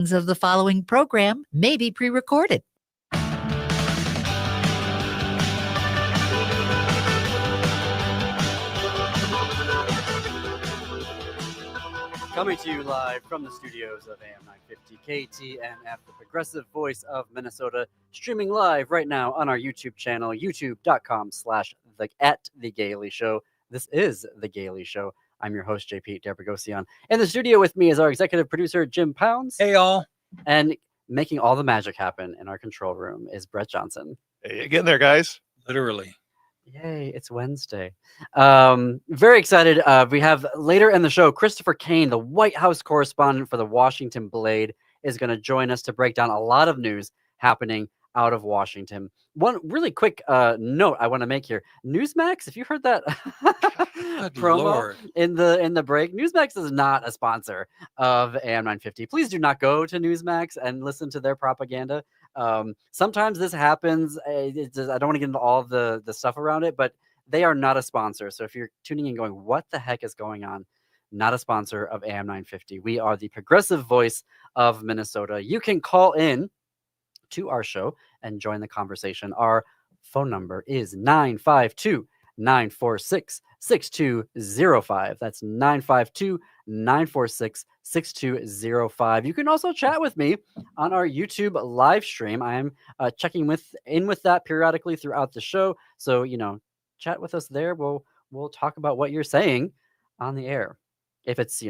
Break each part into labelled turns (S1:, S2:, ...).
S1: Of the following program may be pre-recorded.
S2: Coming to you live from the studios of AM 950 KTNF, the progressive voice of Minnesota, streaming live right now on our YouTube channel, youtube.com/The Gaily Show. This is The Gaily Show. I'm your host, JP Debragosian. In the studio with me is our executive producer, Jim Pounds.
S3: Hey, all.
S2: And making all the magic happen in our control room is Brett Johnson.
S4: Hey, getting there, guys.
S3: Literally.
S2: Yay, it's Wednesday. Very excited. We have later in the show, Christopher Kane, the White House correspondent for the Washington Blade, is going to join us to break down a lot of news happening out of Washington. One really quick note I want to make here. Newsmax, if you heard that promo
S3: Lord.
S2: in the break, Newsmax is not a sponsor of AM 950. Please do not go to Newsmax and listen to their propaganda. Sometimes this happens. I don't want to get into all the stuff around it, but they are not a sponsor. So if you're tuning in going, what the heck is going on? Not a sponsor of AM 950. We are the progressive voice of Minnesota. You can call in to our show and join the conversation. Our phone number is 952-946-6205. That's 952-946-6205. You can also chat with me on our YouTube live stream. I am checking with that periodically throughout the show. So, chat with us there. We'll talk about what you're saying on the air. If it's,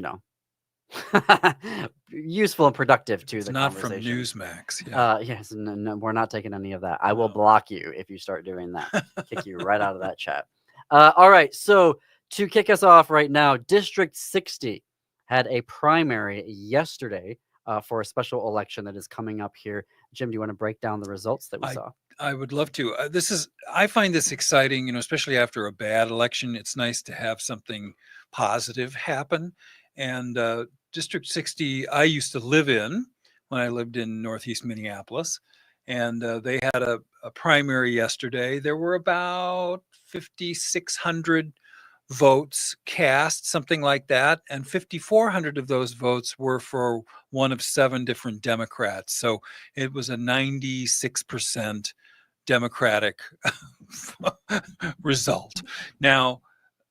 S2: useful and productive to the conversation.
S3: Not from Newsmax. Yeah.
S2: Yes, no, we're not taking any of that. I will block you if you start doing that. Kick you right out of that chat. All right, so to kick us off right now, District 60 had a primary yesterday for a special election that is coming up here. Jim, do you want to break down the results that we saw?
S3: I would love to. I find this exciting, especially after a bad election. It's nice to have something positive happen. And District 60, I used to live in when I lived in Northeast Minneapolis. And they had a primary yesterday. There were about 5,600 votes cast, something like that. And 5,400 of those votes were for one of 7 different Democrats. So it was a 96% Democratic result. Now,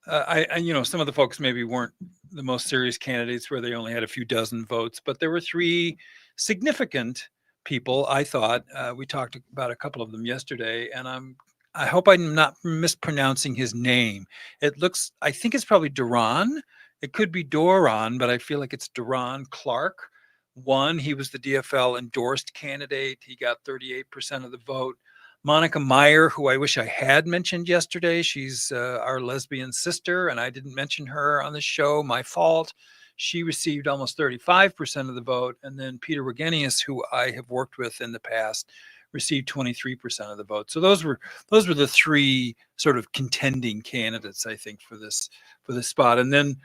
S3: some of the folks maybe weren't the most serious candidates where they only had a few dozen votes, but there were 3 significant people. I thought we talked about a couple of them yesterday, and I hope I'm not mispronouncing his name. I think it's probably Duran. It could be Doran, but I feel like it's Duran Clark. He was the DFL endorsed candidate. He got 38% of the vote. Monica Meyer, who I wish I had mentioned yesterday. She's our lesbian sister, and I didn't mention her on the show. My fault. She received almost 35% of the vote. And then Peter Wagenius, who I have worked with in the past, received 23% of the vote. So those were the 3 sort of contending candidates, I think, for this spot. And then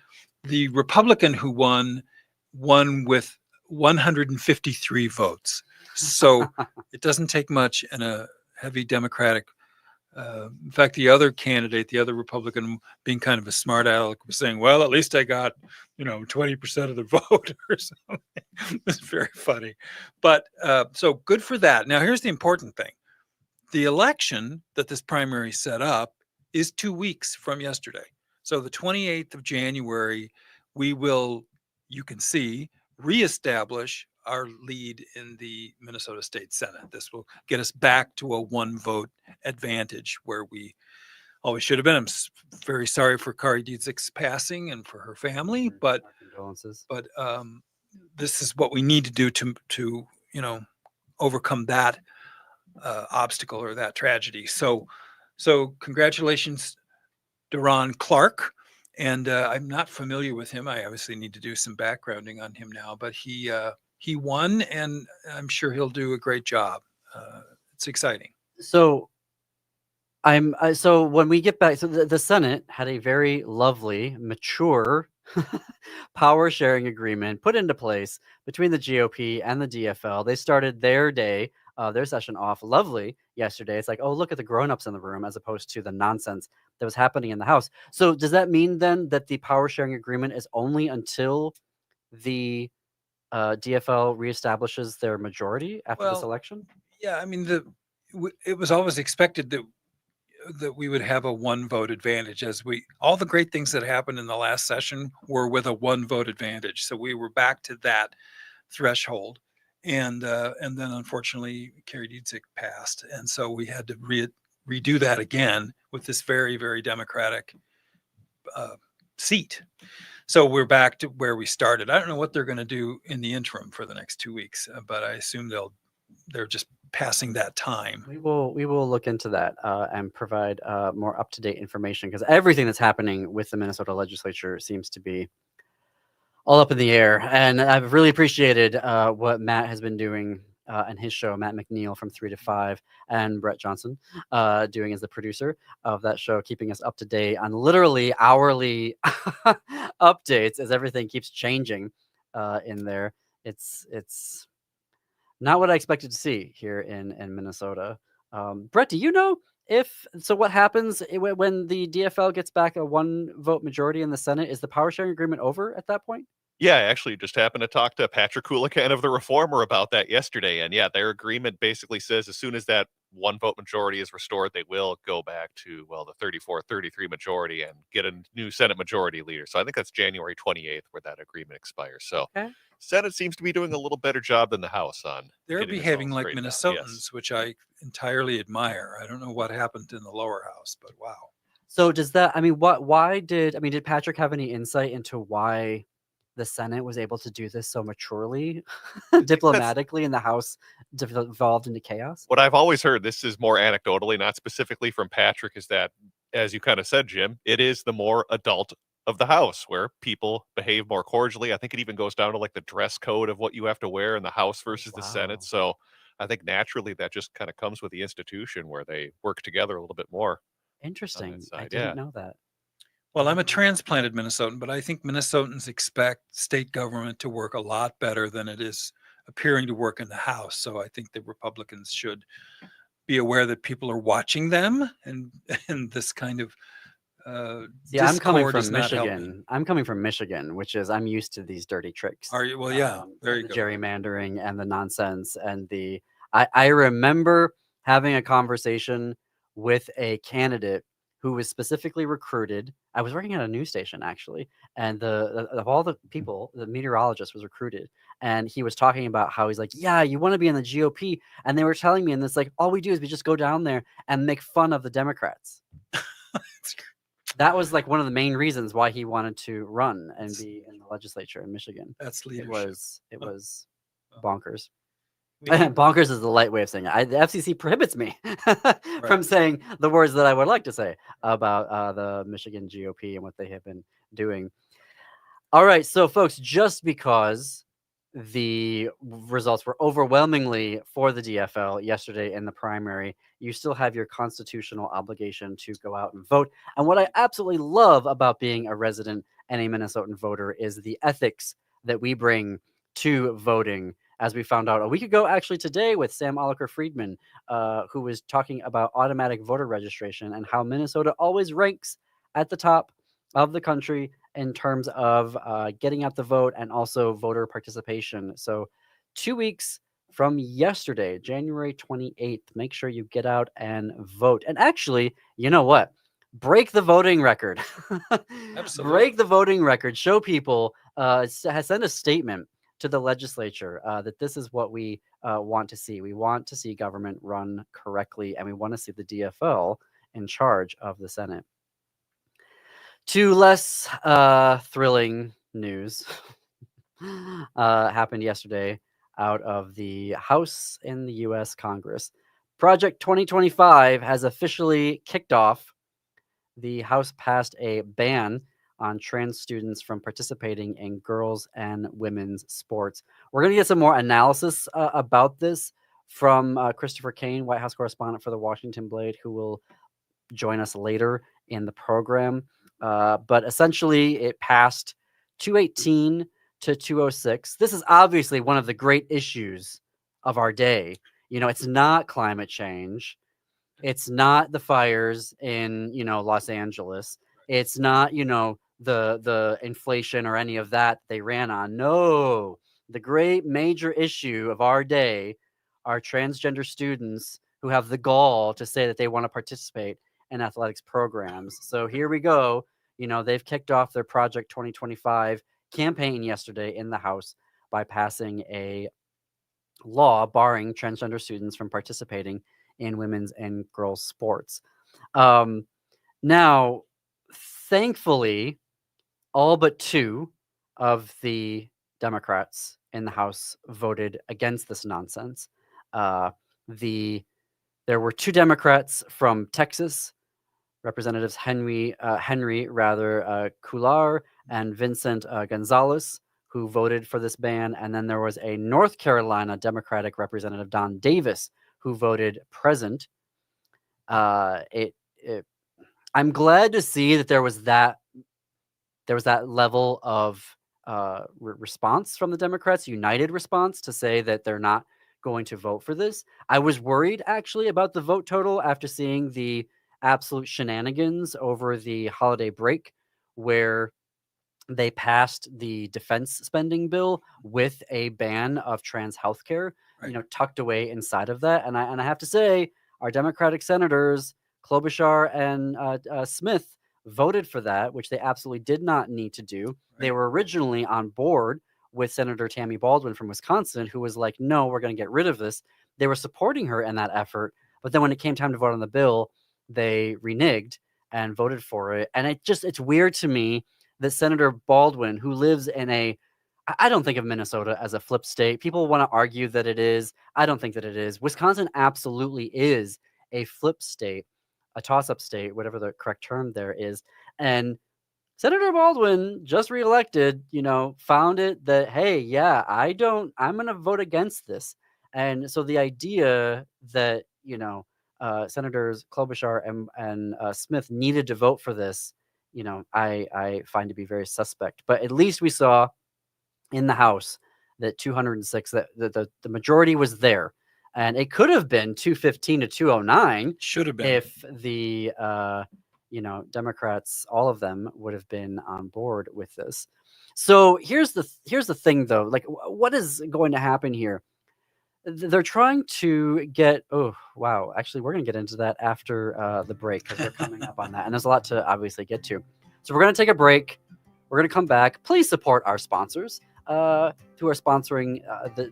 S3: the Republican who won with 153 votes. So it doesn't take much in a heavy Democratic. In fact, the other candidate, the other Republican, being kind of a smart aleck, was saying, well, at least I got, 20% of the vote or something. It's very funny. But so good for that. Now, here's the important thing. The election that this primary set up is 2 weeks from yesterday. So the 28th of January, we will, you can see, reestablish our lead in the Minnesota State Senate. This will get us back to a 1-vote advantage where we always should have been. I'm very sorry for Kari Diedzik's passing and for her family, but this is what we need to do to overcome that obstacle or that tragedy. So congratulations, Duran Clark. And I'm not familiar with him. I obviously need to do some backgrounding on him now, but he won, and I'm sure he'll do a great job. It's exciting.
S2: So when we get back, so the Senate had a very lovely, mature power sharing agreement put into place between the GOP and the DFL. They started their session off lovely yesterday. It's like, oh, look at the grown-ups in the room, as opposed to the nonsense that was happening in the House. So does that mean then that the power sharing agreement is only until the DFL reestablishes their majority after this
S3: Well,
S2: election?
S3: yeah, I mean, it was always expected that we would have a one vote advantage, as all the great things that happened in the last session were with a one vote advantage. So we were back to that threshold. And then unfortunately Kerry Dietzig passed. And so we had to redo that again with this very, very Democratic seat. So we're back to where we started. I don't know what they're going to do in the interim for the next 2 weeks, but I assume they're just passing that time.
S2: We will look into that and provide more up-to-date information, because everything that's happening with the Minnesota legislature seems to be all up in the air. And I've really appreciated what Matt has been doing and his show, Matt McNeil from 3 to 5, and Brett Johnson doing as the producer of that show, keeping us up to date on literally hourly updates as everything keeps changing in there. It's not what I expected to see here in Minnesota. Brett, do you know what happens when the DFL gets back a one vote majority in the Senate? Is the power sharing agreement over at that point?
S4: Yeah, I actually just happened to talk to Patrick Coolican of the Reformer about that yesterday. And yeah, their agreement basically says as soon as that one vote majority is restored, they will go back to, well, the 34-33 majority and get a new Senate majority leader. So I think that's January 28th where that agreement expires. So
S2: Okay.
S4: Senate seems to be doing a little better job than the House on.
S3: They're
S4: getting this all
S3: behaving like
S4: straightened out.
S3: Minnesotans,
S4: Yes.
S3: which I entirely admire. I don't know what happened in the lower house, but wow.
S2: So does that, I mean, did Patrick have any insight into why the Senate was able to do this so maturely, diplomatically, and the House devolved into chaos?
S4: What I've always heard, this is more anecdotally, not specifically from Patrick, is that, as you kind of said, Jim, it is the more adult of the House where people behave more cordially. I think it even goes down to like the dress code of what you have to wear in the House versus the Senate.
S2: Wow.
S4: So I think naturally that just kind of comes with the institution where they work together a little bit more.
S2: Interesting. I
S4: side,
S2: didn't
S4: yeah.
S2: know that.
S3: Well, I'm a transplanted Minnesotan, but I think Minnesotans expect state government to work a lot better than it is appearing to work in the House. So I think the Republicans should be aware that people are watching them, and this kind of
S2: See, I'm coming
S3: discord
S2: from
S3: is not helping.
S2: Michigan. I'm coming from Michigan, which is I'm used to these dirty tricks.
S3: Are you? Well, yeah, there you
S2: the
S3: go.
S2: gerrymandering and the nonsense and I remember having a conversation with a candidate who was specifically recruited. I was working at a news station actually, and of all the people, the meteorologist was recruited, and he was talking about how he's like, yeah, you want to be in the GOP, and they were telling me, and it's like, all we do is we just go down there and make fun of the Democrats. That was like one of the main reasons why he wanted to run and be in the legislature in Michigan.
S3: That's
S2: It
S3: leadership.
S2: was
S3: Oh.
S2: bonkers.
S3: We need-
S2: Bonkers is the light way of saying it. The FCC prohibits me from saying the words that I would like to say about the Michigan GOP and what they have been doing. All right, so folks, just because the results were overwhelmingly for the DFL yesterday in the primary, you still have your constitutional obligation to go out and vote. And what I absolutely love about being a resident and a Minnesotan voter is the ethics that we bring to voting. As we found out a week ago, actually today, with Sam Oliker-Friedman, who was talking about automatic voter registration and how Minnesota always ranks at the top of the country in terms of getting out the vote and also voter participation. So 2 weeks from yesterday, January 28th, make sure you get out and vote. And actually, you know what? Break the voting record.
S3: Absolutely.
S2: Break the voting record. Show people, send a statement to the legislature that this is what we want to see. We want to see government run correctly, and we want to see the DFL in charge of the Senate. To less thrilling news happened yesterday out of the House in the U.S. Congress. Project 2025 has officially kicked off. The House passed a ban on trans students from participating in girls and women's sports. We're going to get some more analysis about this from Christopher Kane, White House correspondent for the Washington Blade, who will join us later in the program. But essentially, it passed 218 to 206. This is obviously one of the great issues of our day. You know, it's not climate change. It's not the fires in, Los Angeles. It's not, the inflation or any of that they ran on. No, The great major issue of our day are transgender students who have the gall to say that they want to participate in athletics programs. So here we go. They've kicked off their Project 2025 campaign yesterday in the House by passing a law barring transgender students from participating in women's and girls' sports. Now, thankfully, all but 2 of the Democrats in the House voted against this nonsense. There were 2 Democrats from Texas, Representatives Henry Cuellar and Vincent Gonzalez, who voted for this ban. And then there was a North Carolina Democratic Representative, Don Davis, who voted present. I'm glad to see that there was that level of response from the Democrats, united response to say that they're not going to vote for this. I was worried actually about the vote total after seeing the absolute shenanigans over the holiday break, where they passed the defense spending bill with a ban of trans healthcare,
S3: Right.
S2: tucked away inside of that. And I have to say, our Democratic senators, Klobuchar and Smith, voted for that, which they absolutely did not need to do.
S3: Right.
S2: They were originally on board with Senator Tammy Baldwin from Wisconsin, who was like, no, we're going to get rid of this. They were supporting her in that effort. But then when it came time to vote on the bill, they reneged and voted for it. And it's weird to me that Senator Baldwin, who lives in I don't think of Minnesota as a flip state. People want to argue that it is. I don't think that it is. Wisconsin absolutely is a flip state, a toss-up state, whatever the correct term there is. And Senator Baldwin, just reelected, found it that, hey, yeah, I'm going to vote against this. And so the idea that, Senators Klobuchar and Smith needed to vote for this, I find to be very suspect. But at least we saw in the House that 206, that the majority was there. And it could have been 215 to 209.
S3: Should have been.
S2: If the Democrats, all of them, would have been on board with this. So here's the thing, though. Like, what is going to happen here? They're trying to get. Oh, wow. Actually, we're going to get into that after the break, because we're coming up on that. And there's a lot to obviously get to. So we're going to take a break. We're going to come back. Please support our sponsors who are sponsoring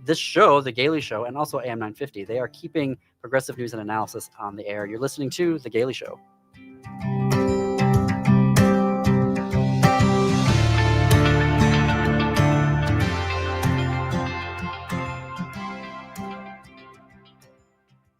S2: this show, The Gaily Show, and also AM 950. They are keeping progressive news and analysis on the air. You're listening to The Gaily Show.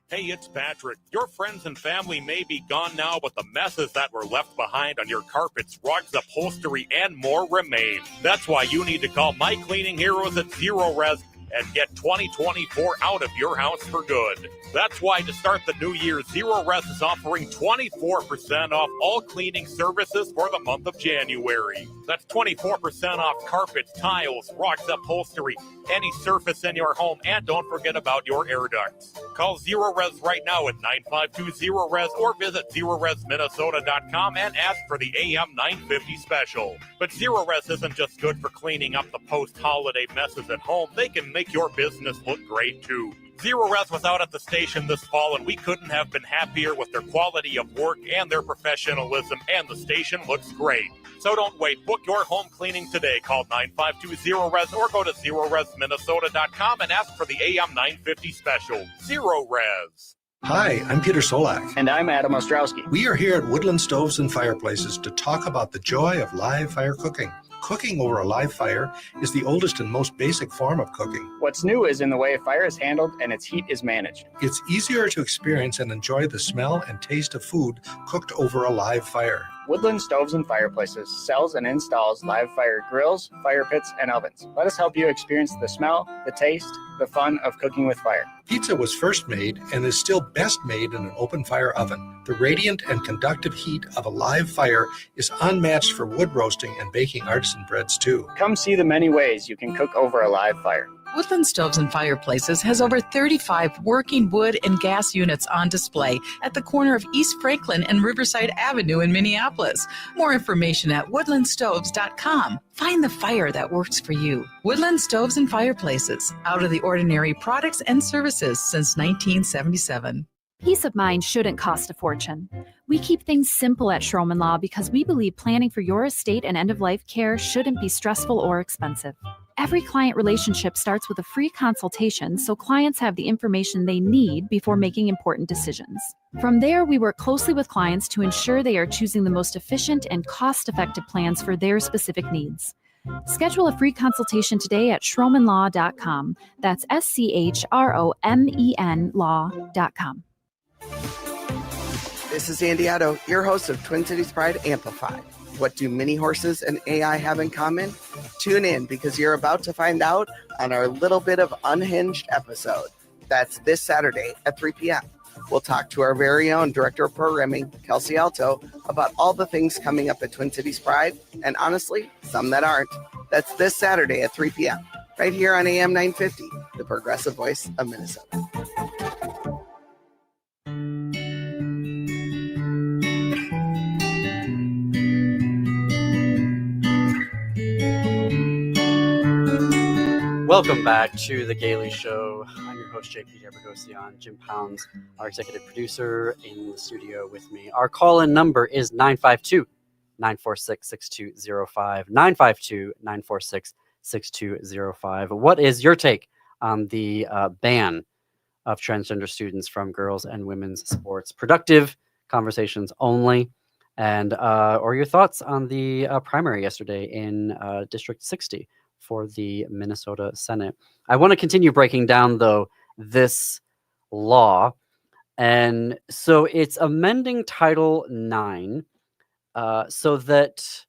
S5: Hey, it's Patrick. Your friends and family may be gone now, but the messes that were left behind on your carpets, rugs, upholstery, and more remain. That's why you need to call my cleaning heroes at Zero Res and get 2024 out of your house for good. That's why to start the new year, Zero Res is offering 24% off all cleaning services for the month of January. That's 24% off carpets, tiles, rugs, upholstery, any surface in your home, and don't forget about your air ducts. Call Zero Res right now at 952-ZERO-RES or visit ZeroResMinnesota.com and ask for the AM 950 special. But Zero Res isn't just good for cleaning up the post-holiday messes at home. They can make your business look great too. Zero Res was out at the station this fall, and we couldn't have been happier with their quality of work and their professionalism, and the station looks great. So don't wait. Book your home cleaning today. Call 952-ZERO-RES or go to ZeroResMinnesota.com and ask for the AM 950 special. Zero Res.
S6: Hi, I'm Peter Solak.
S7: And I'm Adam Ostrowski.
S6: We are here at Woodland Stoves and Fireplaces to talk about the joy of live fire cooking. Cooking over a live fire is the oldest and most basic form of cooking.
S7: What's new is in the way a fire is handled and its heat is managed.
S6: It's easier to experience and enjoy the smell and taste of food cooked over a live fire.
S7: Woodland Stoves and Fireplaces sells and installs live fire grills, fire pits, and ovens. Let us help you experience the smell, the taste, the fun of cooking with fire.
S6: Pizza was first made and is still best made in an open fire oven. The radiant and conductive heat of a live fire is unmatched for wood roasting and baking artisan breads too.
S7: Come see the many ways you can cook over a live fire.
S8: Woodland Stoves and Fireplaces has over 35 working wood and gas units on display at the corner of East Franklin and Riverside Avenue in Minneapolis. More information at woodlandstoves.com. Find the fire that works for you. Woodland Stoves and Fireplaces, out of the ordinary products and services since 1977.
S9: Peace of mind shouldn't cost a fortune. We keep things simple at Schroman Law because we believe planning for your estate and end-of-life care shouldn't be stressful or expensive. Every client relationship starts with a free consultation so clients have the information they need before making important decisions. From there, we work closely with clients to ensure they are choosing the most efficient and cost-effective plans for their specific needs. Schedule a free consultation today at schromenlaw.com. That's SCHROMEN law.com.
S10: This is Andy Otto, your host of Twin Cities Pride Amplified. What do mini horses and AI have in common? Tune in because you're about to find out on our little bit of unhinged episode. That's this Saturday at 3 p.m. We'll talk to our very own Director of Programming, Kelsey Alto, about all the things coming up at Twin Cities Pride, and honestly, some that aren't. That's this Saturday at 3 p.m. right here on AM 950, the progressive voice of Minnesota.
S2: Welcome back to the Gaily Show. I'm your host, JP Debergosian. Jim Pounds, our executive producer, in the studio with me. Our call-in number is 952-946-6205. 952-946-6205. What is your take on the ban of transgender students from girls and women's sports? Productive conversations only. And or your thoughts on the primary yesterday in District 60 for the Minnesota Senate. I want to continue breaking down, though, this law. And so it's amending Title IX so that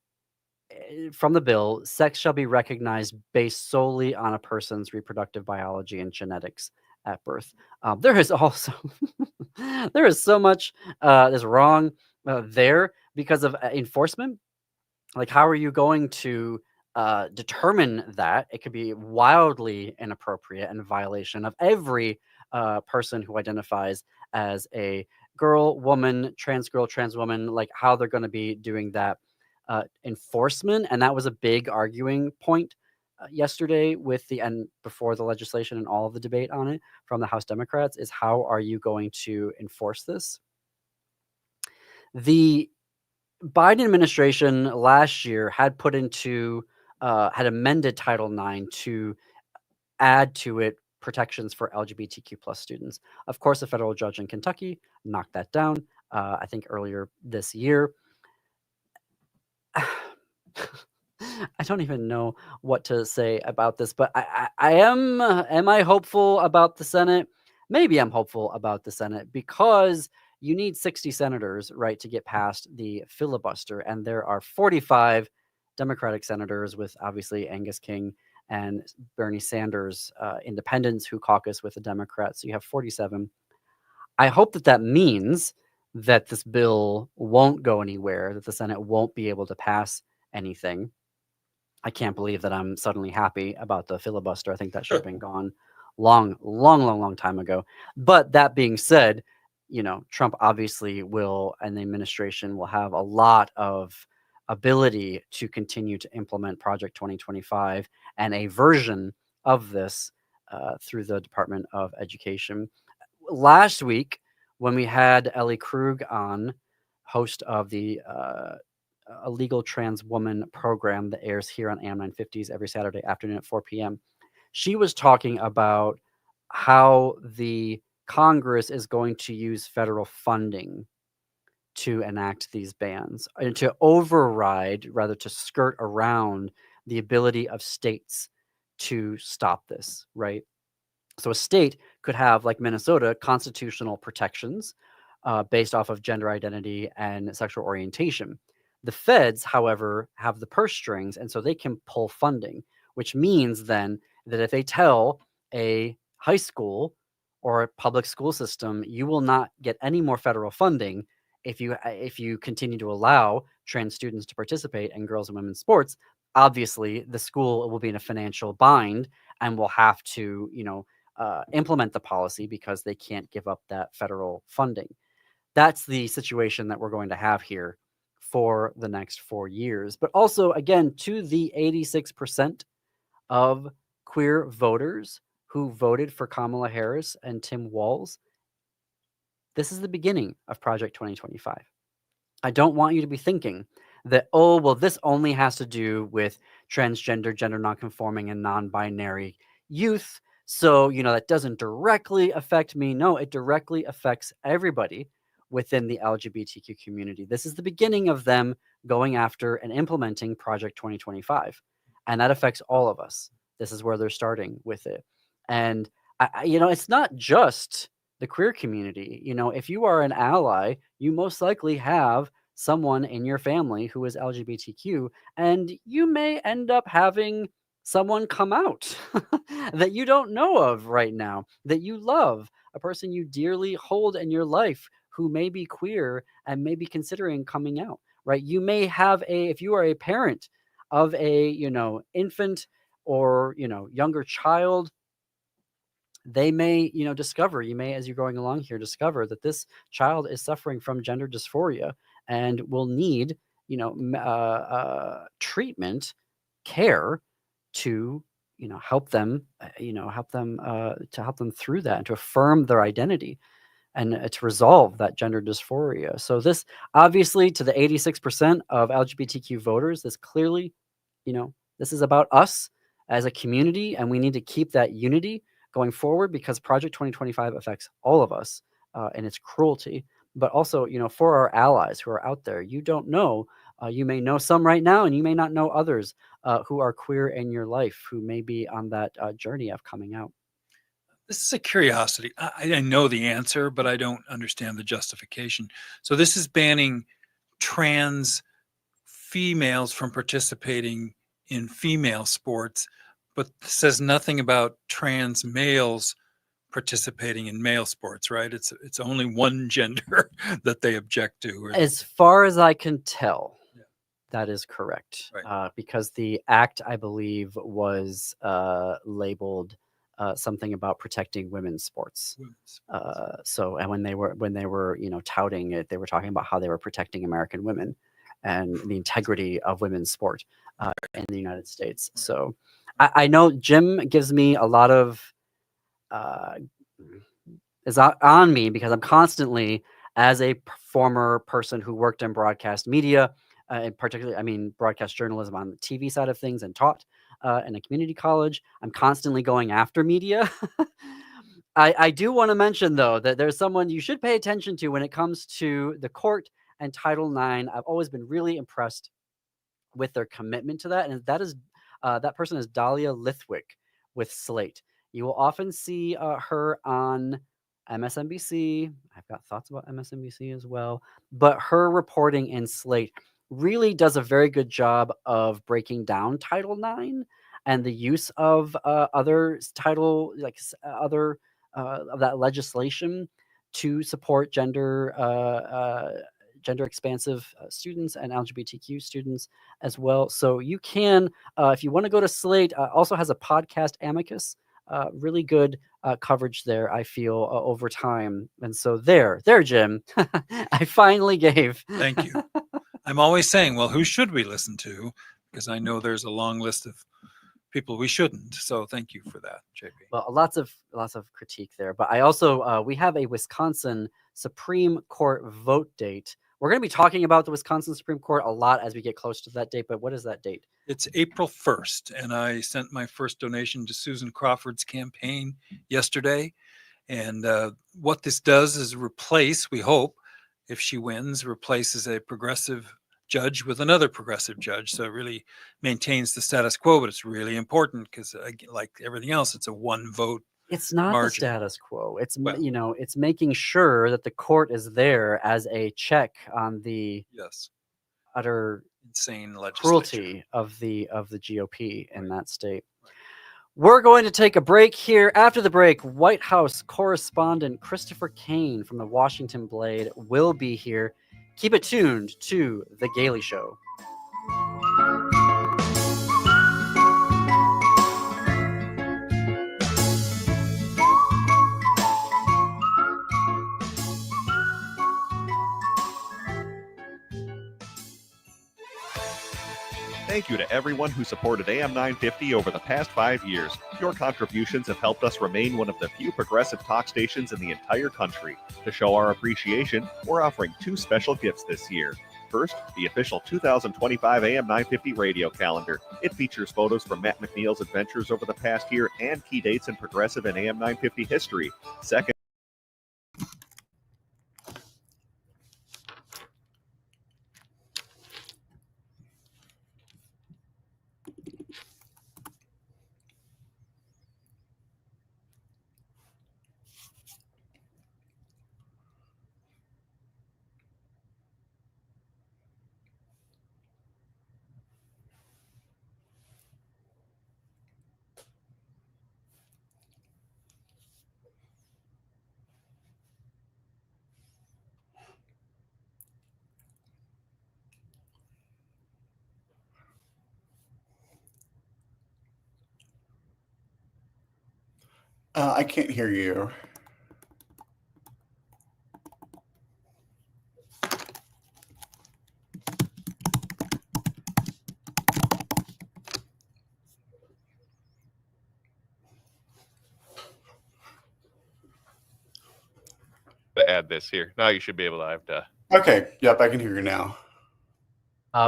S2: from the bill, sex shall be recognized based solely on a person's reproductive biology and genetics at birth. There is also there is so much that's wrong there because of enforcement. Like, how are you going to determine that? It could be wildly inappropriate and a violation of every person who identifies as a girl, woman, trans woman, like how they're going to be doing that enforcement. And that was a big arguing point yesterday with and before the legislation and all of the debate on it from the House Democrats is how are you going to enforce this? The Biden administration last year had put into had amended Title IX to add to it protections for LGBTQ plus students. Of course, a federal judge in Kentucky knocked that down, I think earlier this year. I don't even know what to say about this, but am I hopeful about the Senate? Maybe I'm hopeful about the Senate because you need 60 senators, right, to get past the filibuster. And there are 45 Democratic senators with obviously Angus King and Bernie Sanders, independents who caucus with the Democrats. So you have 47. I hope that means that this bill won't go anywhere, that the Senate won't be able to pass anything. I can't believe that I'm suddenly happy about the filibuster. I think that should have been gone long time ago. But that being said, Trump obviously will, and the administration will have a lot of ability to continue to implement Project 2025 and a version of this through the Department of Education. Last week, when we had Ellie Krug on, host of the A Legal Trans Woman program that airs here on AM 950s every Saturday afternoon at 4 p.m., she was talking about how the Congress is going to use federal funding to enact these bans and to override, rather to skirt around the ability of states to stop this, right? So a state could have, like Minnesota, constitutional protections based off of gender identity and sexual orientation. The feds, however, have the purse strings, and so they can pull funding, which means then that if they tell a high school or a public school system, you will not get any more federal funding if you continue to allow trans students to participate in girls and women's sports, obviously the school will be in a financial bind and will have to, implement the policy because they can't give up that federal funding. That's the situation that we're going to have here for the next 4 years. But also, again, to the 86% of queer voters who voted for Kamala Harris and Tim Walz, this is the beginning of Project 2025. I don't want you to be thinking that, oh, well, this only has to do with transgender, gender nonconforming, and non-binary youth. So, that doesn't directly affect me. No, it directly affects everybody within the LGBTQ community. This is the beginning of them going after and implementing Project 2025. And that affects all of us. This is where they're starting with it. And, it's not just the queer community. If you are an ally, you most likely have someone in your family who is LGBTQ, and you may end up having someone come out that you don't know of right now, that you love, a person you dearly hold in your life who may be queer and may be considering coming out, right? You may have if you are a parent of a, infant or, younger child, they may, discover, you may, as you're going along here, discover that this child is suffering from gender dysphoria and will need, treatment, care to, help them, to help them through that and to affirm their identity and to resolve that gender dysphoria. So this, obviously, to the 86% of LGBTQ voters, this clearly, this is about us as a community, and we need to keep that unity going forward because Project 2025 affects all of us and its cruelty. But also, for our allies who are out there, you don't know, you may know some right now, and you may not know others who are queer in your life, who may be on that journey of coming out.
S3: This is a curiosity. I know the answer, but I don't understand the justification. So this is banning trans females from participating in female sports, but says nothing about trans males participating in male sports, right? It's only one gender that they object to.
S2: As far as I can tell, that is correct.
S3: Right.
S2: Because the act, I believe, was labeled something about protecting women's sports. So, and when they were, touting it, they were talking about how they were protecting American women and the integrity of women's sport in the United States. So, I know Jim gives me a lot of is on me because I'm constantly, as a former person who worked in broadcast media, and particularly, broadcast journalism on the TV side of things and taught in a community college, I'm constantly going after media. I do want to mention, though, that there's someone you should pay attention to when it comes to the court and Title IX. I've always been really impressed with their commitment to that, and that person is Dahlia Lithwick with Slate. You will often see her on MSNBC. I've got thoughts about MSNBC as well, but her reporting in Slate really does a very good job of breaking down Title IX and the use of other title, other of that legislation to support gender expansive students and LGBTQ students as well. So you can, if you want to go to Slate, also has a podcast, Amicus, really good coverage there, I feel, over time. And so there, Jim, I finally gave.
S3: Thank you. I'm always saying, well, who should we listen to? Because I know there's a long list of people we shouldn't. So thank you for that, JP.
S2: Well, lots of critique there. But I also, we have a Wisconsin Supreme Court vote date. We're going to be talking about the Wisconsin Supreme Court a lot as we get close to that date. But what is that date?
S3: It's April 1st. And I sent my first donation to Susan Crawford's campaign yesterday. And what this does is replace, we hope, if she wins, replaces a progressive judge with another progressive judge. So it really maintains the status quo, but it's really important because, like everything else, it's a one vote.
S2: It's not
S3: margin.
S2: The status quo. It's, it's making sure that the court is there as a check on the utter
S3: insane
S2: cruelty of the GOP in that state. We're going to take a break here. After the break, White House correspondent Christopher Kane from the Washington Blade will be here. Keep it tuned to The Gaily Show.
S4: Thank you to everyone who supported AM 950 over the past 5 years. Your contributions have helped us remain one of the few progressive talk stations in the entire country. To show our appreciation, we're offering 2 special gifts this year. First, the official 2025 AM 950 radio calendar. It features photos from Matt McNeil's adventures over the past year and key dates in progressive and AM 950 history. Second,
S11: I can't hear you.
S4: to add this here. Now you should be able to.
S11: Okay, yep, I can hear you now.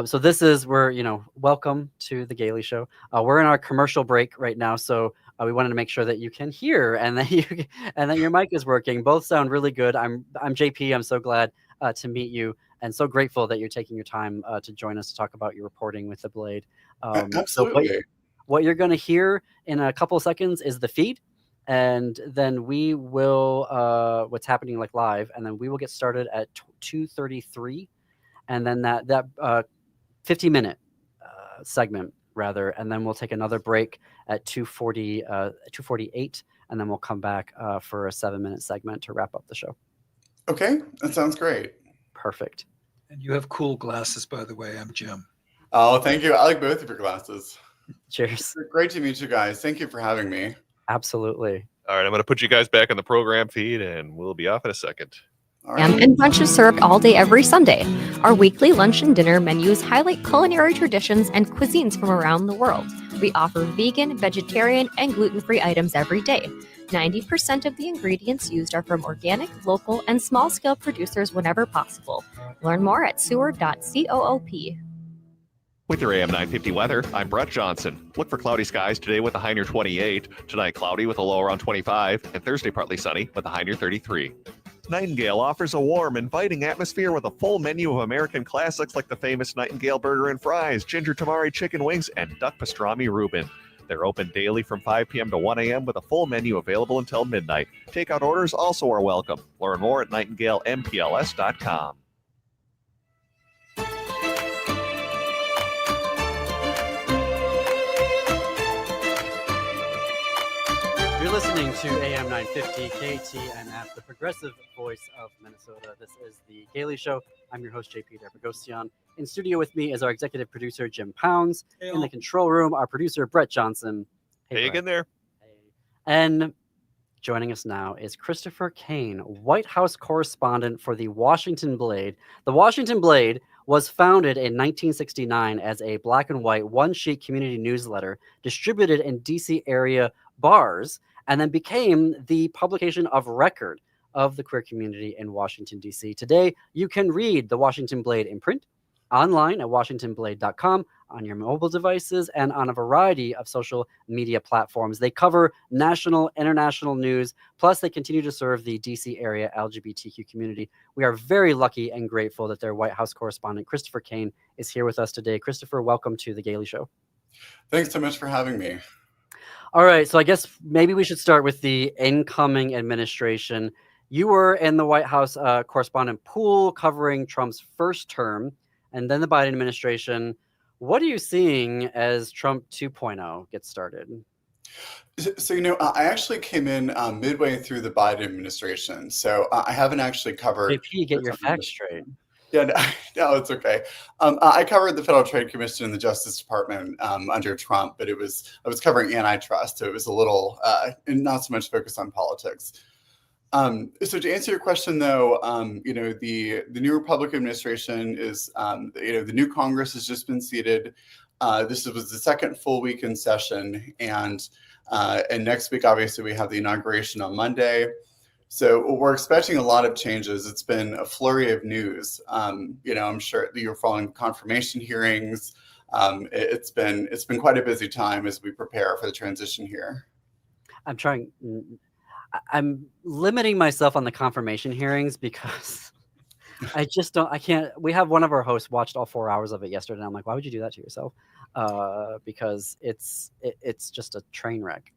S2: So this is welcome to the Gaily Show. We're in our commercial break right now, so we wanted to make sure that you can hear and that your mic is working. Both sound really good. I'm JP. I'm so glad to meet you, and so grateful that you're taking your time to join us to talk about your reporting with the Blade.
S11: Absolutely.
S2: So what you're going to hear in a couple of seconds is the feed, and then we will what's happening live, and then we will get started at 2:33, and then that 50-minute segment rather, and then we'll take another break at 2:48, and then we'll come back for a 7-minute segment to wrap up the show.
S11: Okay, that sounds great.
S2: Perfect.
S3: And you have cool glasses, by the way. I'm Jim.
S11: Oh, thank you. I like both of your glasses.
S2: Cheers.
S11: Great to meet you guys. Thank you for having me.
S2: Absolutely.
S4: All right, I'm going to put you guys back in the program feed, and we'll be off in a second.
S12: And brunch is served all day every Sunday. Our weekly lunch and dinner menus highlight culinary traditions and cuisines from around the world. We offer vegan, vegetarian, and gluten-free items every day. 90% of the ingredients used are from organic, local, and small-scale producers whenever possible. Learn more at sewer.coop.
S4: With your AM 950 weather, I'm Brett Johnson. Look for cloudy skies today with a high near 28, tonight cloudy with a low around 25, and Thursday partly sunny with a high near 33. Nightingale offers a warm, inviting atmosphere with a full menu of American classics like the famous Nightingale Burger and Fries, Ginger Tamari Chicken Wings, and Duck Pastrami Reuben. They're open daily from 5 p.m. to 1 a.m. with a full menu available until midnight. Takeout orders also are welcome. Learn more at nightingalempls.com.
S2: You're listening to AM 950 KTNF, the progressive voice of Minnesota. This is the Gaily Show. I'm your host, JP Derpagosian. In studio with me is our executive producer, Jim Pounds.
S3: Hey,
S2: in the control room, our producer, Brett Johnson.
S4: Hey again there.
S2: Hey. And joining us now is Christopher Kane, White House correspondent for the Washington Blade. The Washington Blade was founded in 1969 as a black and white one-sheet community newsletter distributed in D.C. area bars, and then became the publication of record of the queer community in Washington, D.C. Today, you can read the Washington Blade in print, online at washingtonblade.com, on your mobile devices, and on a variety of social media platforms. They cover national, international news, plus they continue to serve the D.C. area LGBTQ community. We are very lucky and grateful that their White House correspondent, Christopher Kane, is here with us today. Christopher, welcome to the Gaily Show.
S11: Thanks so much for having me.
S2: All right, so I guess maybe we should start with the incoming administration. You were in the White House correspondent pool covering Trump's first term and then the Biden administration. What are you seeing as Trump 2.0 gets started?
S11: So, I actually came in midway through the Biden administration, so I haven't actually covered...
S2: JP, get your facts straight.
S11: Yeah, no, it's okay. I covered the Federal Trade Commission and the Justice Department under Trump, but I was covering antitrust, so it was a little not so much focused on politics. So to answer your question, though, the new Republican administration is, the new Congress has just been seated. This was the second full week in session, and next week, obviously, we have the inauguration on Monday. So we're expecting a lot of changes. It's been a flurry of news. I'm sure that you're following confirmation hearings. It's been quite a busy time as we prepare for the transition here.
S2: I'm limiting myself on the confirmation hearings because I can't. We have one of our hosts watched all 4 hours of it yesterday, and I'm like, why would you do that to yourself? Because it's just a train wreck.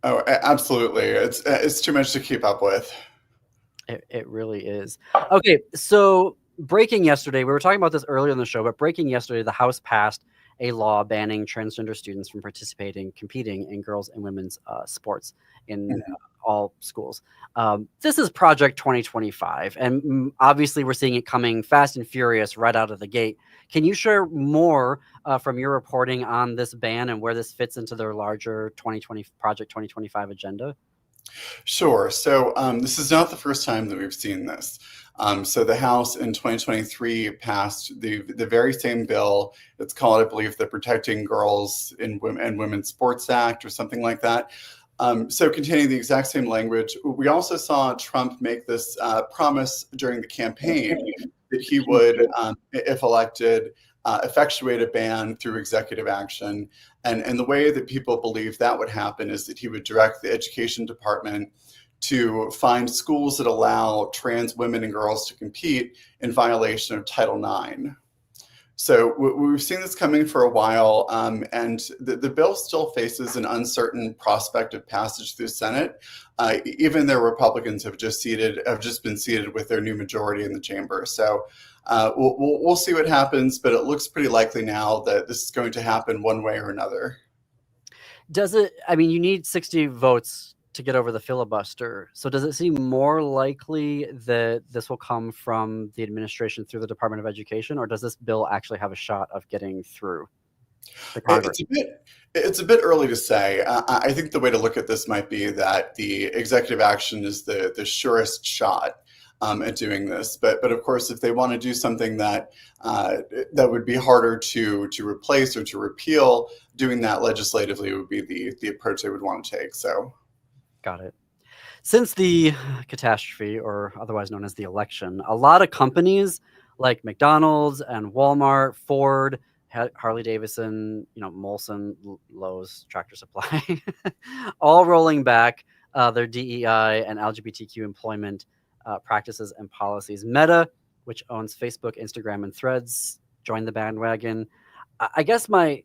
S11: Oh, absolutely. It's too much to keep up with.
S2: It really is. Okay, so breaking yesterday, we were talking about this earlier in the show, but breaking yesterday, the House passed a law banning transgender students from competing in girls and women's sports in all schools. This is Project 2025, and obviously we're seeing it coming fast and furious right out of the gate. Can you share more from your reporting on this ban and where this fits into their larger Project 2025 agenda?
S11: Sure. So this is not the first time that we've seen this. So the House in 2023 passed the very same bill. It's called, I believe, the Protecting Girls and Women's Sports Act or something like that. So containing the exact same language. We also saw Trump make this promise during the campaign that he would, if elected, effectuate a ban through executive action. And the way that people believe that would happen is that he would direct the education department to find schools that allow trans women and girls to compete in violation of Title IX. So we've seen this coming for a while, and the bill still faces an uncertain prospect of passage through the Senate. Even their Republicans have just been seated with their new majority in the chamber. So we'll see what happens, but it looks pretty likely now that this is going to happen one way or another.
S2: You need 60 votes to get over the filibuster. So does it seem more likely that this will come from the administration through the Department of Education, or does this bill actually have a shot of getting through the Congress?
S11: It's a bit early to say. I think the way to look at this might be that the executive action is the surest shot at doing this. But of course, if they want to do something that would be harder to replace or to repeal, doing that legislatively would be the approach they would want to take. So.
S2: Got it. Since the catastrophe, or otherwise known as the election, a lot of companies like McDonald's and Walmart, Ford, Harley Davidson, Molson, Lowe's, Tractor Supply, all rolling back their DEI and LGBTQ employment practices and policies. Meta, which owns Facebook, Instagram, and Threads, joined the bandwagon. I guess my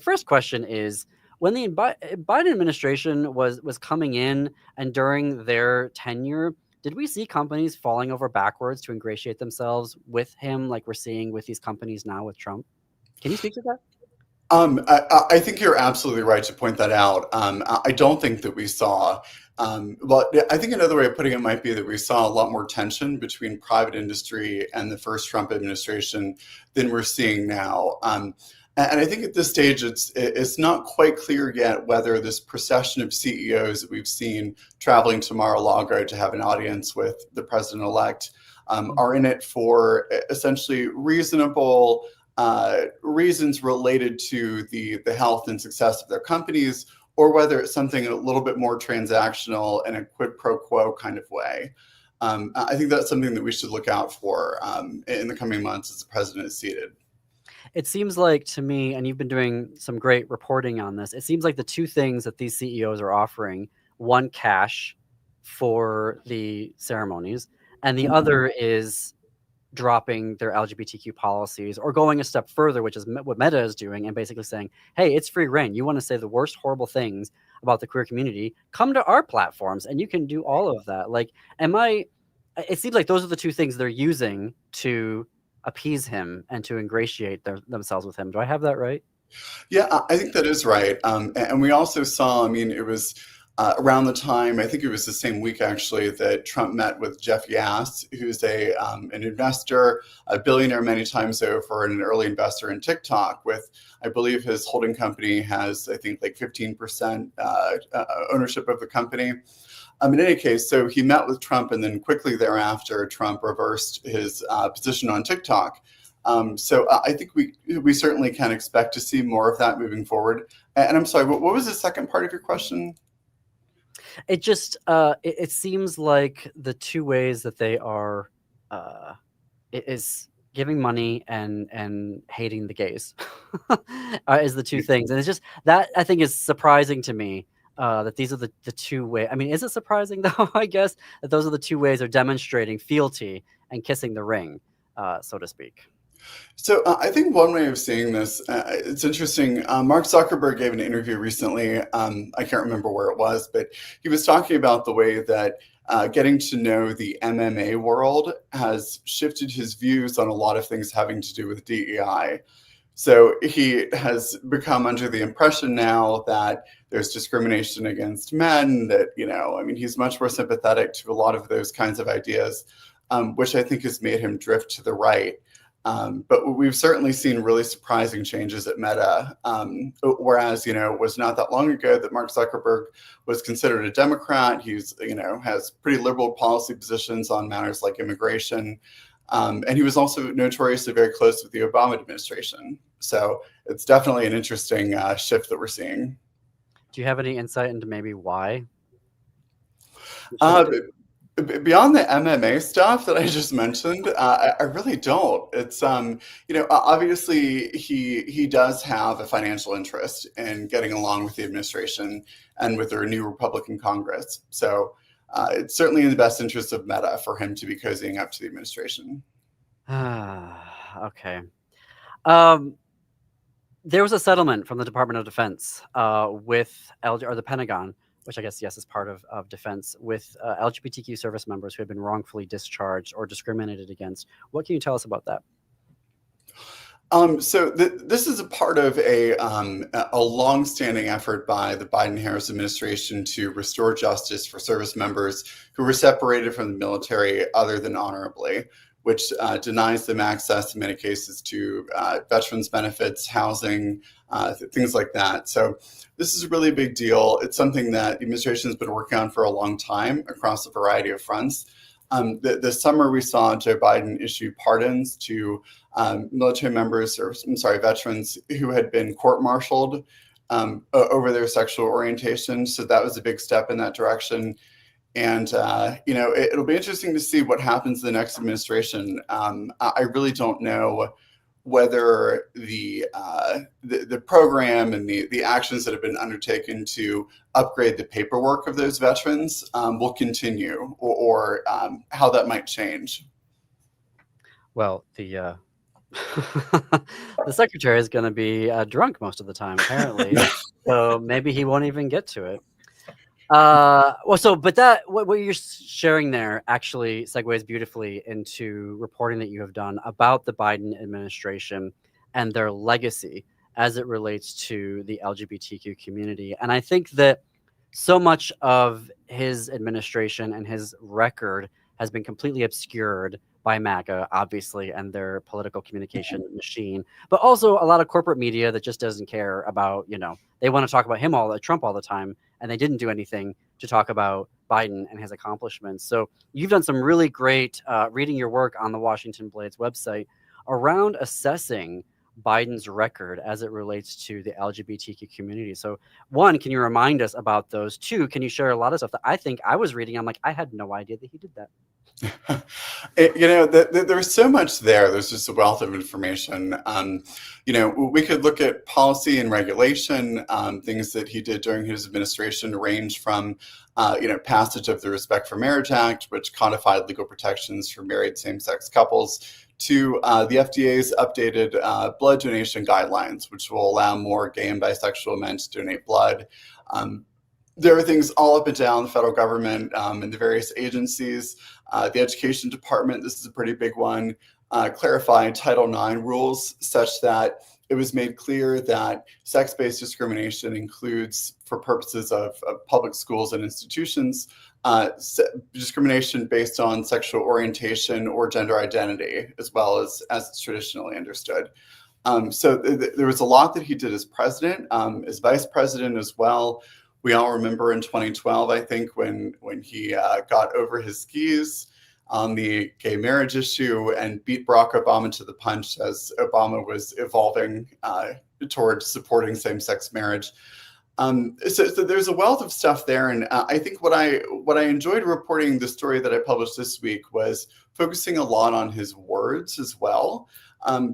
S2: first question is, when the Biden administration was coming in and during their tenure, did we see companies falling over backwards to ingratiate themselves with him, like we're seeing with these companies now with Trump? Can you speak to that?
S11: I think you're absolutely right to point that out. I don't think that we saw, but I think another way of putting it might be that we saw a lot more tension between private industry and the first Trump administration than we're seeing now. And I think at this stage, it's not quite clear yet whether this procession of CEOs that we've seen traveling to Mar-a-Lago to have an audience with the president-elect are in it for essentially reasonable reasons related to the health and success of their companies, or whether it's something a little bit more transactional in a quid pro quo kind of way. I think that's something that we should look out for in the coming months as the president is seated.
S2: It seems like to me, and you've been doing some great reporting on this, it seems like the two things that these CEOs are offering, one, cash for the ceremonies, and the other is dropping their LGBTQ policies or going a step further, which is what Meta is doing, and basically saying, hey, it's free reign. You want to say the worst horrible things about the queer community, come to our platforms and you can do all of that. Like, it seems like those are the two things they're using to appease him and to ingratiate themselves with him. Do I have that right?
S11: Yeah, I think that is right. And we also saw, it was around the time, I think it was the same week actually, that Trump met with Jeff Yass, who's an investor, a billionaire many times over, and an early investor in TikTok with, I believe his holding company has, I think, like 15% ownership of the company. In any case, so he met with Trump, and then quickly thereafter, Trump reversed his position on TikTok So I think we certainly can expect to see more of that moving forward. And I'm sorry, what was the second part of your question?
S2: It just it seems like the two ways that they are is giving money and hating the gays is the two things, and it's just that I think is surprising to me that these are the two ways. I mean, is it surprising though? I guess that those are the two ways of demonstrating fealty and kissing the ring, so to speak.
S11: So I think one way of seeing this, it's interesting. Mark Zuckerberg gave an interview recently. I can't remember where it was, but he was talking about the way that getting to know the MMA world has shifted his views on a lot of things having to do with DEI. So he has become under the impression now that there's discrimination against men, that, I mean, he's much more sympathetic to a lot of those kinds of ideas, which I think has made him drift to the right. But we've certainly seen really surprising changes at Meta, whereas, it was not that long ago that Mark Zuckerberg was considered a Democrat. He's, has pretty liberal policy positions on matters like immigration. And he was also notoriously very close with the Obama administration. So it's definitely an interesting shift that we're seeing.
S2: Do you have any insight into maybe why?
S11: Beyond the MMA stuff that I just mentioned, I really don't. It's, obviously he does have a financial interest in getting along with the administration and with their new Republican Congress. So it's certainly in the best interest of Meta for him to be cozying up to the administration.
S2: Okay. There was a settlement from the Department of Defense with the Pentagon, which I guess, yes, is part of defense, with LGBTQ service members who have been wrongfully discharged or discriminated against. What can you tell us about that?
S11: So this is a part of a long-standing effort by the Biden-Harris administration to restore justice for service members who were separated from the military other than honorably, which denies them access in many cases to veterans benefits, housing, things like that. So this is a really big deal. It's something that the administration has been working on for a long time across a variety of fronts. This summer, we saw Joe Biden issue pardons to military members, veterans who had been court-martialed over their sexual orientation. So that was a big step in that direction. And, it'll be interesting to see what happens in the next administration. I really don't know whether the program and the actions that have been undertaken to upgrade the paperwork of those veterans will continue, or how that might change.
S2: Well, the secretary is going to be drunk most of the time, apparently. So maybe he won't even get to it. But what you're sharing there actually segues beautifully into reporting that you have done about the Biden administration and their legacy as it relates to the LGBTQ community. And I think that so much of his administration and his record has been completely obscured by MAGA, obviously, and their political communication machine, but also a lot of corporate media that just doesn't care about, they want to talk about Trump all the time, and they didn't do anything to talk about Biden and his accomplishments. So you've done some really great reading your work on the Washington Blades website around assessing Biden's record as it relates to the LGBTQ community. So one, can you remind us about those? Two, can you share a lot of stuff that I think I was reading? I'm like, I had no idea that he did that.
S11: There's so much there. There's just a wealth of information. We could look at policy and regulation. Things that he did during his administration range from, passage of the Respect for Marriage Act, which codified legal protections for married same-sex couples, to the FDA's updated blood donation guidelines, which will allow more gay and bisexual men to donate blood. There are things all up and down the federal government and the various agencies. The Education Department, this is a pretty big one, clarified Title IX rules such that it was made clear that sex-based discrimination includes, for purposes of public schools and institutions, discrimination based on sexual orientation or gender identity, as well as it's traditionally understood. So there was a lot that he did as president, as vice president as well. We all remember in 2012, I think, when he got over his skis on the gay marriage issue and beat Barack Obama to the punch as Obama was evolving towards supporting same-sex marriage. So there's a wealth of stuff there, and I think what I enjoyed reporting the story that I published this week was focusing a lot on his words as well,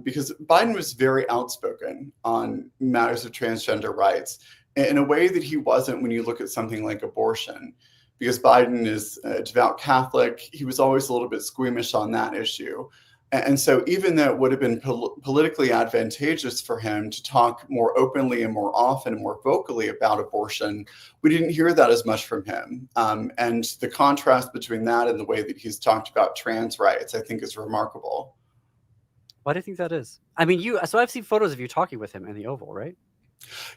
S11: because Biden was very outspoken on matters of transgender rights in a way that he wasn't when you look at something like abortion. Because Biden is a devout Catholic, he was always a little bit squeamish on that issue. And so even though it would have been politically advantageous for him to talk more openly and more often and more vocally about abortion, we didn't hear that as much from him. And the contrast between that and the way that he's talked about trans rights, I think, is remarkable.
S2: Why do you think that is? I mean, so I've seen photos of you talking with him in the Oval, right?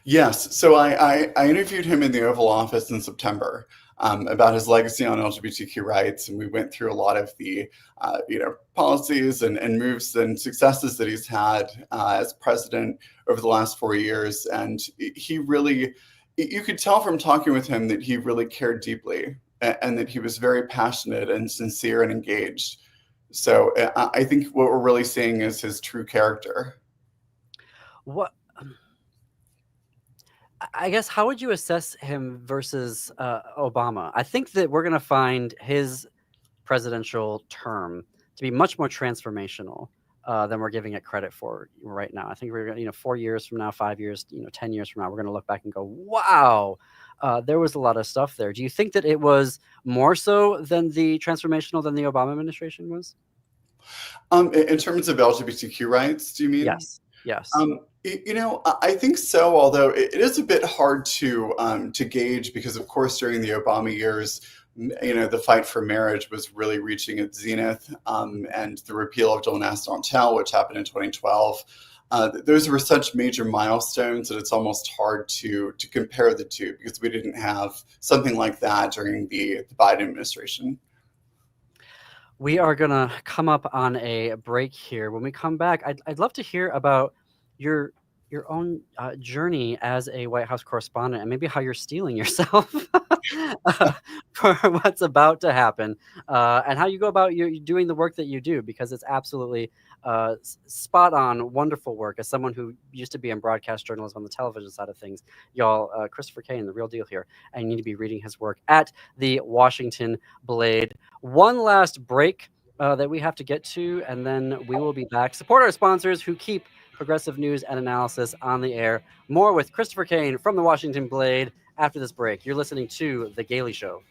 S11: Yes. So I interviewed him in the Oval Office in September. About his legacy on LGBTQ rights, and we went through a lot of the policies and moves and successes that he's had as president over the last 4 years. And he really, you could tell from talking with him that he really cared deeply and that he was very passionate and sincere and engaged. So I think what we're really seeing is his true character.
S2: I guess, how would you assess him versus Obama? I think that we're going to find his presidential term to be much more transformational than we're giving it credit for right now. I think we're going to, 4 years from now, 5 years, 10 years from now, we're going to look back and go, wow, there was a lot of stuff there. Do you think that it was more so than the transformational than the Obama administration was?
S11: In terms of LGBTQ rights, do you mean?
S2: Yes. Yes.
S11: I think so, although it is a bit hard to gauge because, of course, during the Obama years, the fight for marriage was really reaching its zenith, and the repeal of Dole National, which happened in 2012. Those were such major milestones that it's almost hard to compare the two because we didn't have something like that during the Biden administration.
S2: We are going to come up on a break here. When we come back, I'd love to hear about your own journey as a White House correspondent and maybe how you're stealing yourself for what's about to happen, and how you go about you doing the work that you do, because it's absolutely spot on, wonderful work. As someone who used to be in broadcast journalism on the television side of things, y'all, Christopher Kane, the real deal here, and you need to be reading his work at the Washington Blade. One last break that we have to get to, and then we will be back. Support our sponsors who keep progressive news and analysis on the air. More with Christopher Kane from the Washington Blade after this break. You're listening to The Gaily Show.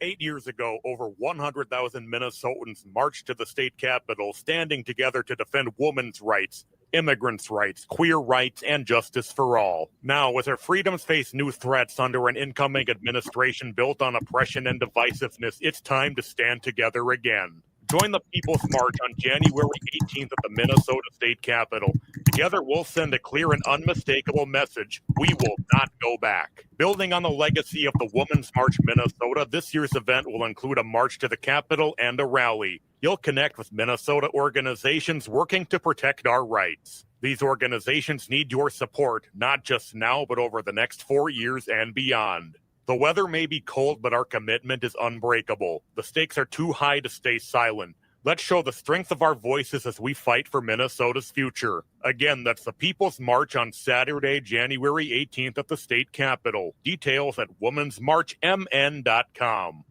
S5: Eight years ago, over 100,000 Minnesotans marched to the state capitol, standing together to defend women's rights, immigrants' rights, queer rights, and justice for all. Now, as our freedoms face new threats under an incoming administration built on oppression and divisiveness, it's time to stand together again. Join the People's March on January 18th at the Minnesota State Capitol. Together, we'll send a clear and unmistakable message: we will not go back. Building on the legacy of the Women's March Minnesota, this year's event will include a march to the Capitol and a rally. You'll connect with Minnesota organizations working to protect our rights. These organizations need your support, not just now, but over the next 4 years and beyond. The weather may be cold, but our commitment is unbreakable. The stakes are too high to stay silent. Let's show the strength of our voices as we fight for Minnesota's future. Again, that's the People's March on Saturday, January 18th at the state capitol. Details at womensmarchmn.com.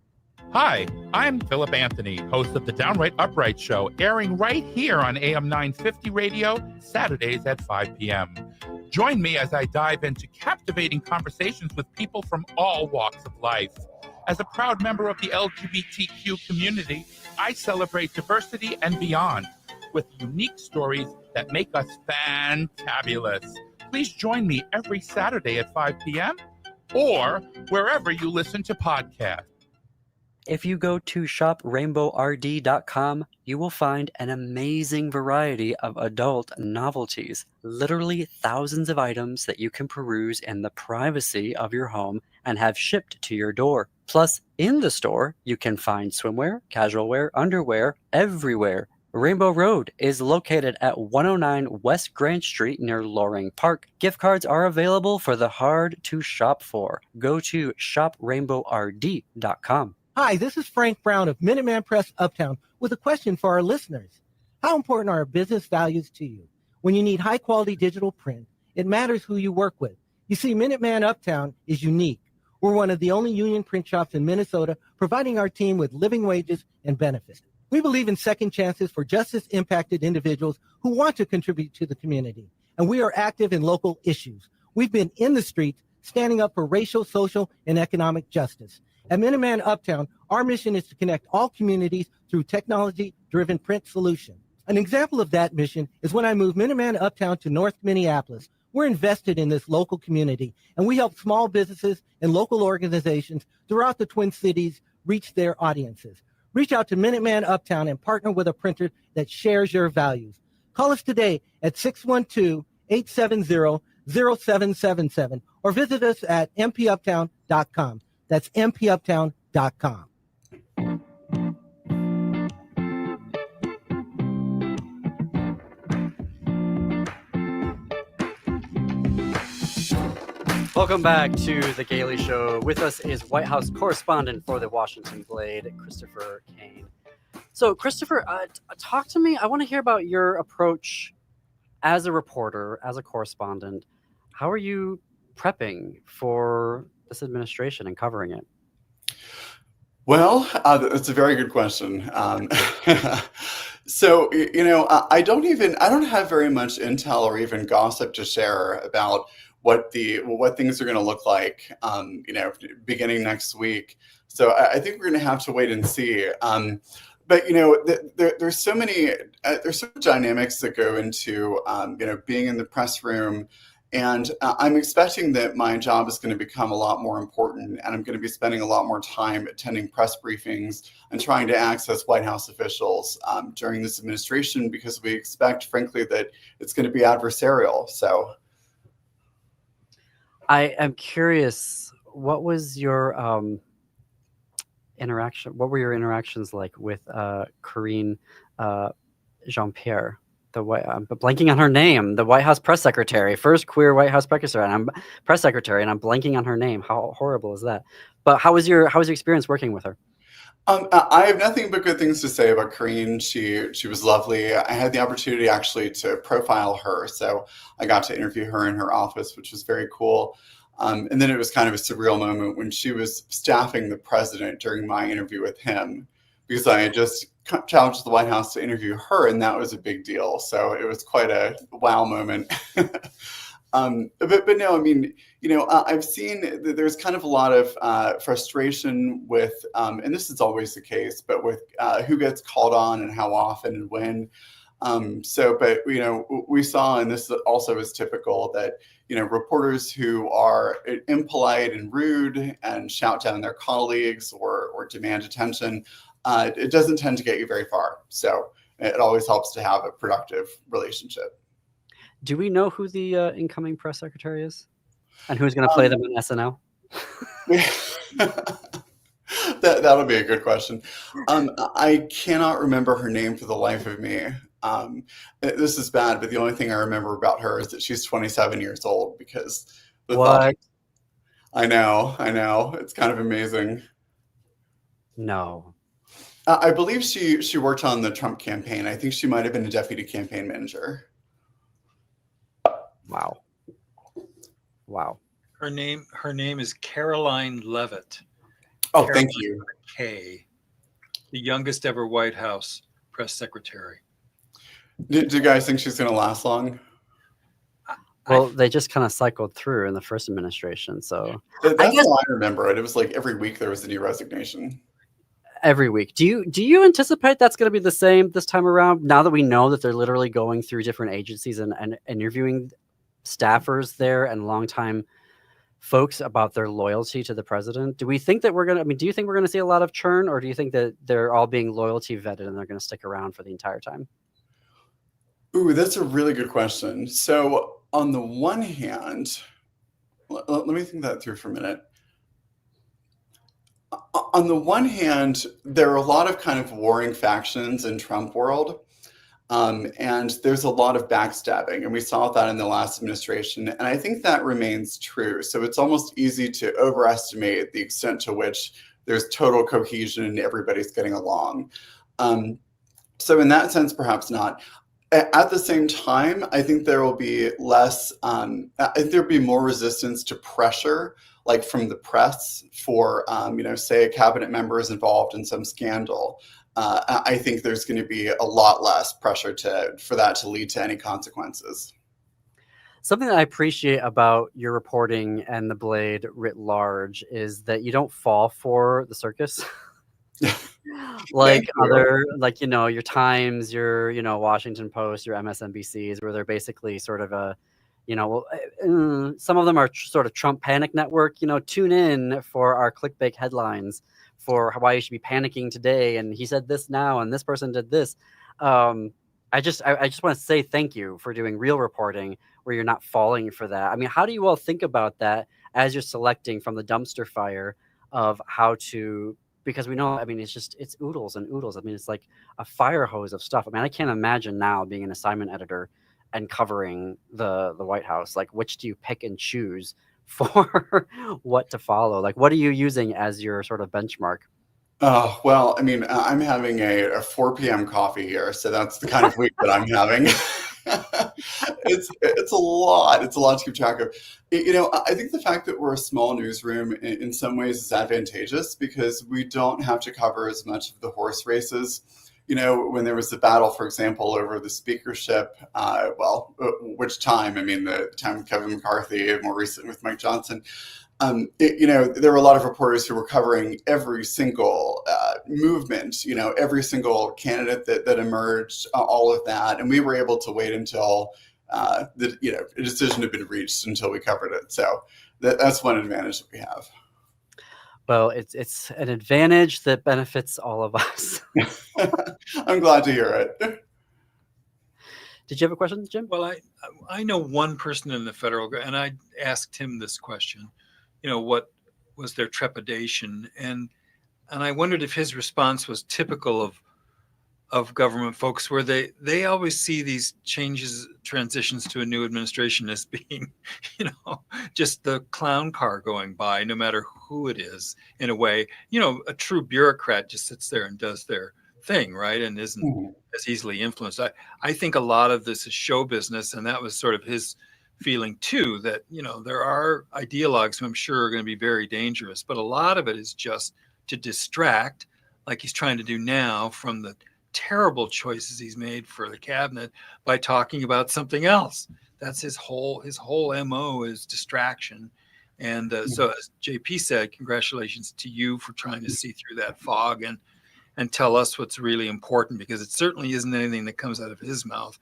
S13: Hi, I'm Philip Anthony, host of the Downright Upright Show, airing right here on AM 950 radio, Saturdays at 5 p.m. Join me as I dive into captivating conversations with people from all walks of life. As a proud member of the LGBTQ community, I celebrate diversity and beyond with unique stories that make us fantabulous. Please join me every Saturday at 5 p.m. or wherever you listen to podcasts.
S2: If you go to shoprainbowrd.com, you will find an amazing variety of adult novelties. Literally thousands of items that you can peruse in the privacy of your home and have shipped to your door. Plus, in the store, you can find swimwear, casual wear, underwear, everywhere. Rainbow Road is located at 109 West Grand Street near Loring Park. Gift cards are available for the hard to shop for. Go to shoprainbowrd.com.
S14: Hi, this is Frank Brown of Minuteman Press Uptown with a question for our listeners. How important are business values to you? When you need high-quality digital print, it matters who you work with. You see, Minuteman Uptown is unique. We're one of the only union print shops in Minnesota providing our team with living wages and benefits. We believe in second chances for justice-impacted individuals who want to contribute to the community, and we are active in local issues. We've been in the streets standing up for racial, social, and economic justice. At Minuteman Uptown, our mission is to connect all communities through technology-driven print solutions. An example of that mission is when I moved Minuteman Uptown to North Minneapolis. We're invested in this local community, and we help small businesses and local organizations throughout the Twin Cities reach their audiences. Reach out to Minuteman Uptown and partner with a printer that shares your values. Call us today at 612-870-0777 or visit us at mpuptown.com. That's mpuptown.com.
S2: Welcome back to the Gaily Show. With us is White House correspondent for the Washington Blade, Christopher Kane. So, Christopher, talk to me. I want to hear about your approach as a reporter, as a correspondent. How are you prepping for this administration and covering it?
S11: Well, that's a very good question. So, I don't have very much intel or even gossip to share about what things are going to look like, beginning next week. So I think we're going to have to wait and see. But there's so many dynamics that go into being in the press room, and I'm expecting that my job is going to become a lot more important, and I'm going to be spending a lot more time attending press briefings and trying to access White House officials during this administration, because we expect, frankly, that it's going to be adversarial. So.
S2: I am curious, what was your interaction? What were your interactions like with Karine Jean-Pierre, I'm blanking on her name, the White House press secretary, first queer White House press secretary, and I'm blanking on her name. How horrible is that? But how was your experience working with her?
S11: I have nothing but good things to say about Karine. She was lovely. I had the opportunity actually to profile her, so I got to interview her in her office, which was very cool. And then it was kind of a surreal moment when she was staffing the president during my interview with him, because I had just challenged the White House to interview her, and that was a big deal. So it was quite a wow moment. But no, I mean, I've seen that there's kind of a lot of frustration with, and this is always the case, but with who gets called on and how often and when. But we saw, and this also is typical, that reporters who are impolite and rude and shout down their colleagues or demand attention, it doesn't tend to get you very far. So it always helps to have a productive relationship.
S2: Do we know who the incoming press secretary is, and who's going to play them in SNL?
S11: That'll be a good question. I cannot remember her name for the life of me. This is bad, but the only thing I remember about her is that she's 27 years old, because
S2: what?
S11: I know. It's kind of amazing.
S2: No.
S11: I believe she worked on the Trump campaign. I think she might have been a deputy campaign manager.
S2: Wow.
S3: Her name is Caroline Leavitt.
S11: Oh, thank you.
S3: K, the youngest ever White House press secretary.
S11: Do you guys think she's going to last long?
S2: Well, they just kind of cycled through in the first administration, so
S11: That's how I remember it. It was like every week there was a new resignation.
S2: Every week. Do you anticipate that's going to be the same this time around? Now that we know that they're literally going through different agencies and interviewing staffers there and longtime folks about their loyalty to the president, do you think we're going to see a lot of churn, or do you think that they're all being loyalty vetted and they're going to stick around for the entire time?
S11: Ooh, that's a really good question. So on the one hand, let me think that through for a minute. on the one hand, there are a lot of kind of warring factions in Trump world. And there's a lot of backstabbing, and we saw that in the last administration. And I think that remains true. So it's almost easy to overestimate the extent to which there's total cohesion and everybody's getting along. So in that sense, perhaps not. At the same time, I think there will be less, I think there'll be more resistance to pressure, like from the press for, say a cabinet member is involved in some scandal. I think there's going to be a lot less pressure for that to lead to any consequences.
S2: Something that I appreciate about your reporting and the Blade writ large is that you don't fall for the circus. Like your Times, your Washington Post, your MSNBCs, where they're basically sort of some of them are sort of Trump panic network. Tune in for our clickbait headlines for why you should be panicking today, and he said this now, and this person did this. I just want to say thank you for doing real reporting where you're not falling for that. I mean, how do you all think about that as you're selecting from the dumpster fire of how to? Because we know, I mean, it's oodles and oodles. I mean, it's like a fire hose of stuff. I mean, I can't imagine now being an assignment editor and covering the White House. Like, which do you pick and choose for what to follow? Like, what are you using as your sort of benchmark?
S11: Oh, well, I mean, I'm having a 4 p.m. coffee here, so that's the kind of week that I'm having. It's a lot. It's a lot to keep track of. I think the fact that we're a small newsroom in some ways is advantageous because we don't have to cover as much of the horse races. When there was the battle, for example, over the speakership, which time? I mean, the time with Kevin McCarthy, more recent with Mike Johnson. There were a lot of reporters who were covering every single movement, every single candidate that emerged, all of that. And we were able to wait until a decision had been reached until we covered it. So that's one advantage that we have.
S2: Well, it's an advantage that benefits all of us.
S11: I'm glad to hear it.
S2: Did you have a question, Jim?
S3: Well, I know one person in the federal, and I asked him this question. What was their trepidation? And I wondered if his response was typical of government folks, where they always see these transitions to a new administration as being, just the clown car going by, no matter who it is, in a way. A true bureaucrat just sits there and does their thing, right? And isn't as easily influenced. I think a lot of this is show business, and that was sort of his feeling too, that there are ideologues who I'm sure are going to be very dangerous, but a lot of it is just to distract, like he's trying to do now, from the terrible choices he's made for the cabinet by talking about something else. That's his whole MO is distraction. And so as JP said, congratulations to you for trying to see through that fog and tell us what's really important, because it certainly isn't anything that comes out of his mouth,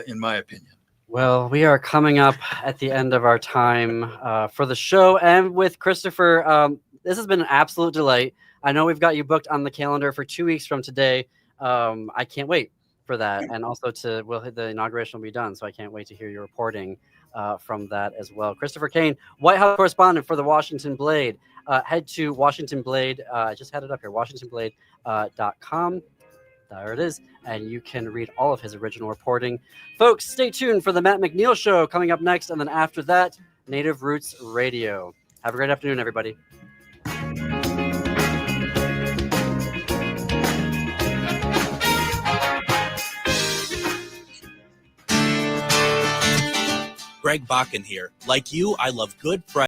S3: in my opinion.
S2: Well, we are coming up at the end of our time for the show. And with Christopher, this has been an absolute delight. I know we've got you booked on the calendar for 2 weeks from today. I can't wait for that. And also the inauguration will be done. So I can't wait to hear your reporting from that as well. Christopher Kane, White House correspondent for the Washington Blade. Head to Washington Blade. I just had it up here, WashingtonBlade.com. There it is. And you can read all of his original reporting. Folks, stay tuned for the Matt McNeil Show coming up next. And then after that, Native Roots Radio. Have a great afternoon, everybody.
S15: Greg Bakken here. Like you, I love good, fresh